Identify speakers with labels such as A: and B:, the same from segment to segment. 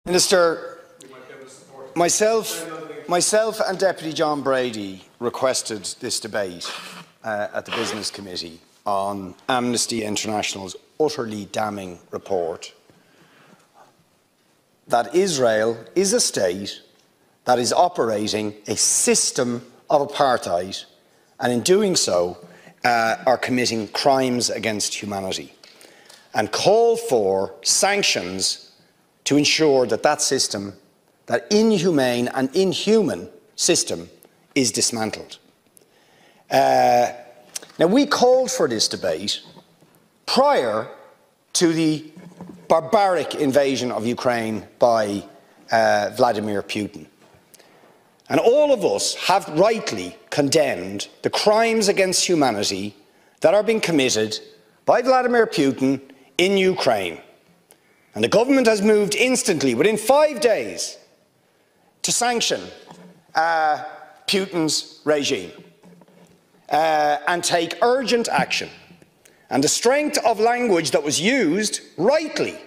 A: Minister, myself and Deputy John Brady requested this debate at the Business Committee on Amnesty International's utterly damning report that Israel is a state that is operating a system of apartheid, and in doing so are committing crimes against humanity, and call for sanctions to ensure that that system, that inhumane and inhuman system, is dismantled. Now, we called for this debate prior to the barbaric invasion of Ukraine by Vladimir Putin. And all of us have rightly condemned the crimes against humanity that are being committed by Vladimir Putin in Ukraine. And the government has moved instantly, within 5 days, to sanction Putin's regime and take urgent action. And the strength of language that was used, rightly,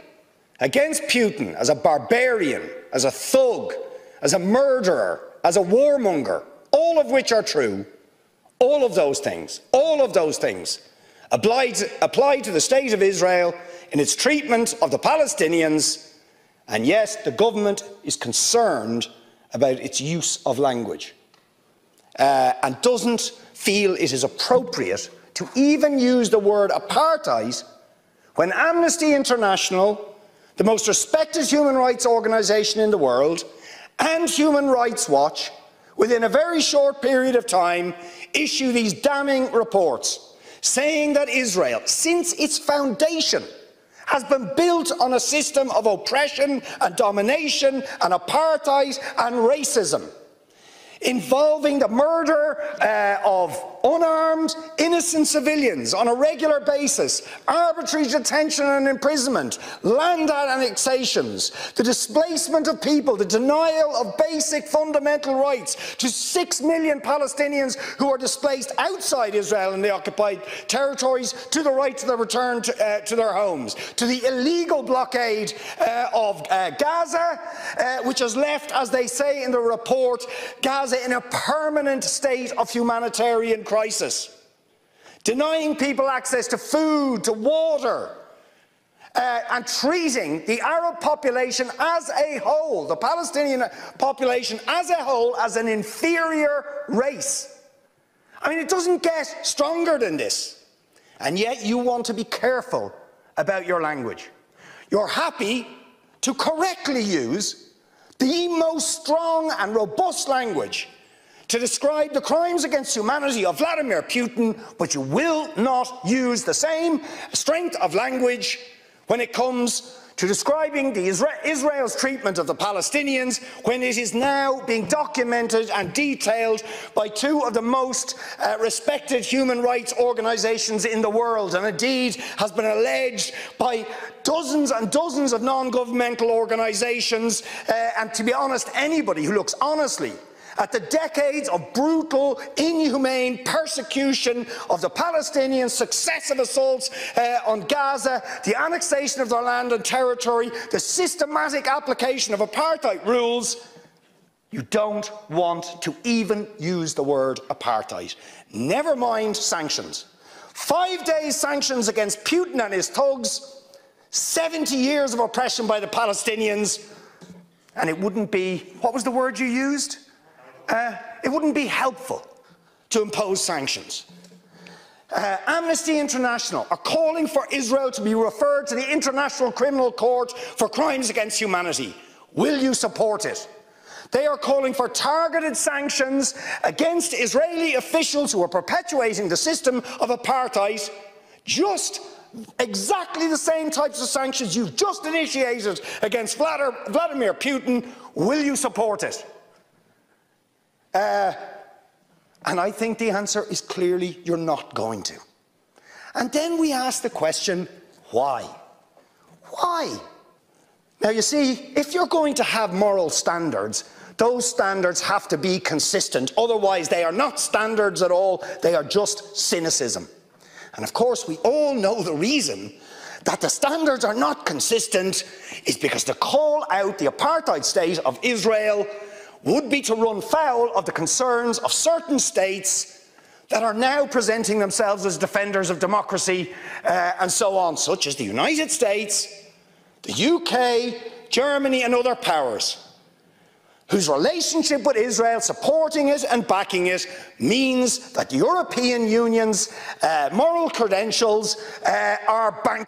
A: against Putin as a barbarian, as a thug, as a murderer, as a warmonger, all of which are true, all of those things apply to the State of Israel in its treatment of the Palestinians, and yes, the government is concerned about its use of language and doesn't feel it is appropriate to even use the word apartheid when Amnesty International, the most respected human rights organisation in the world, and Human Rights Watch, within a very short period of time, issue these damning reports saying that Israel, since its foundation, has been built on a system of oppression and domination and apartheid and racism, involving the murder of unarmed, innocent civilians on a regular basis, arbitrary detention and imprisonment, land annexations, the displacement of people, the denial of basic fundamental rights to 6 million Palestinians who are displaced outside Israel and the occupied territories, to the right to their return to their homes, to the illegal blockade of Gaza, which has left, as they say in the report, Gaza in a permanent state of humanitarian crisis, denying people access to food, to water, and treating the Arab population as a whole, the Palestinian population as a whole, as an inferior race. I mean, it doesn't get stronger than this. And yet you want to be careful about your language. You're happy to correctly use the most strong and robust language to describe the crimes against humanity of Vladimir Putin, but you will not use the same strength of language when it comes to describing Israel's treatment of the Palestinians, when it is now being documented and detailed by two of the most respected human rights organisations in the world, and indeed has been alleged by dozens and dozens of non-governmental organisations, and to be honest, anybody who looks honestly at the decades of brutal, inhumane persecution of the Palestinians, successive assaults on Gaza, the annexation of their land and territory, the systematic application of apartheid rules, you don't want to even use the word apartheid. Never mind sanctions. 5 days sanctions against Putin and his thugs, 70 years of oppression by the Palestinians, and it wouldn't be, what was the word you used? It wouldn't be helpful to impose sanctions. Amnesty International are calling for Israel to be referred to the International Criminal Court for crimes against humanity. Will you support it? They are calling for targeted sanctions against Israeli officials who are perpetuating the system of apartheid, just exactly the same types of sanctions you've just initiated against Vladimir Putin. Will you support it? And I think the answer is clearly you're not going to. And then we ask the question, why? Why? Now, you see, if you're going to have moral standards, those standards have to be consistent. Otherwise, they are not standards at all. They are just cynicism. And of course, we all know the reason that the standards are not consistent is because to call out the apartheid state of Israel would be to run foul of the concerns of certain states that are now presenting themselves as defenders of democracy and so on, such as the United States, the UK, Germany and other powers, whose relationship with Israel, supporting it and backing it, means that the European Union's moral credentials are bankrupt.